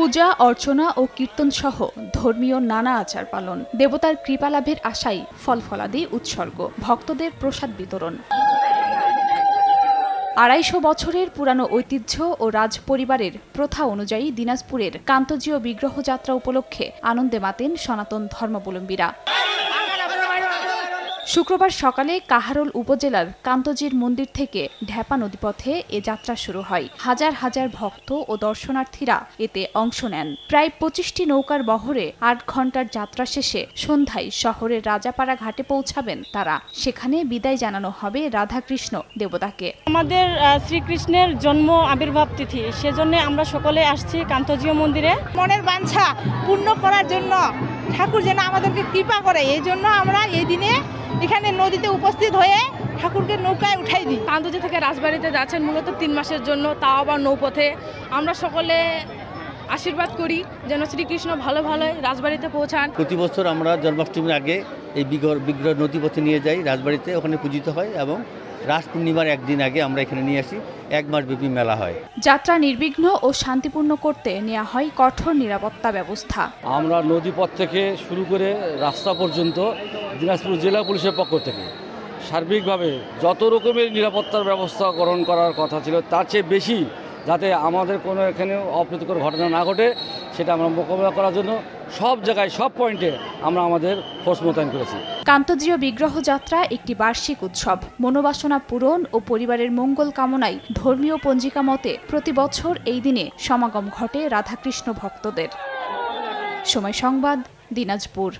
পূজা অর্চনা ও কীর্তন সহ ধর্মীয় নানা আচার পালন, দেবতার কৃপা লাভের আশায় ফলফলাদি উৎসর্গ, ভক্তদের প্রসাদ বিতরণ। ২৫০ বছরের পুরানো ঐতিহ্য ও রাজ পরিবারের প্রথা অনুযায়ী দিনাজপুরের কান্তজিও বিগ্রহ যাত্রা উপলক্ষে আনন্দে মাতেন সনাতন ধর্মাবলম্বীরা। শুক্রবার সকালে কাহারোল উপজেলার কান্তজির মন্দির থেকে ঢেপা নদীপথে এ যাত্রা শুরু হয়। হাজার হাজার ভক্ত ও দর্শনার্থীরা এতে অংশ নেন। প্রায় ২৫টি নৌকার বহরে ৮ ঘণ্টার যাত্রা শেষে সন্ধ্যায় শহরের রাজাপাড়া ঘাটে পৌঁছাবেন তারা। সেখানে বিদায় জানানো হবে রাধাকৃষ্ণ দেবতাকে। আমাদের শ্রীকৃষ্ণের জন্ম আবির্ভাব তিথি, সেজন্য আমরা সকলে আসছি কান্তজিও মন্দিরে মনের বাঞ্ছা পূর্ণ করার জন্য, ঠাকুর যেন আমাদেরকে কৃপা করে, এই জন্য আমরা এই দিনে এখানে নদীতে উপস্থিত হয়ে ঠাকুরকে নৌকায় উঠাই দিই। কান্তজি থেকে রাজবাড়িতে যাচ্ছেন মূলত ৩ মাসের জন্য, তাও আবার নৌপথে। আমরা সকলে আশীর্বাদ করি যেন শ্রীকৃষ্ণ ভালো ভালো রাজবাড়িতে পৌঁছান। প্রতি বছর আমরা জন্মাষ্টমীর আগে এই বিগ্রহ নদীপথে নিয়ে যাই রাজবাড়িতে, ওখানে পূজিত হয় এবং রাস পূর্ণিমার একদিন আগে আমরা এখানে নিয়ে আসি। ১ মাস ব্যাপী মেলা হয়। যাত্রা নির্বিঘ্ন ও শান্তিপূর্ণ করতে নেওয়া হয় কঠোর নিরাপত্তা ব্যবস্থা। আমরা নদীপথ থেকে শুরু করে রাস্তা পর্যন্ত দিনাজপুর জেলা পুলিশের পক্ষ থেকে সার্বিকভাবে যত রকমের নিরাপত্তার ব্যবস্থা গ্রহণ করার কথা ছিল তার চেয়ে বেশি, যাতে আমাদের কোনো এখানে অপ্রীতিকর ঘটনা না ঘটে সেটা আমরা মোকাবিলা করার জন্য সব জায়গায় সব পয়েন্টে আমরা আমাদের ফোর্স মোতায়েন করেছি। কান্তজিও বিগ্রহ যাত্রা একটি বার্ষিক উৎসব। মনোবাসনা পূরণ ও পরিবারের মঙ্গল কামনায় ধর্মীয় পঞ্জিকা মতে প্রতি বছর এই দিনে সমাগম ঘটে রাধাকৃষ্ণ ভক্তদের। সময় সংবাদ, দিনাজপুর।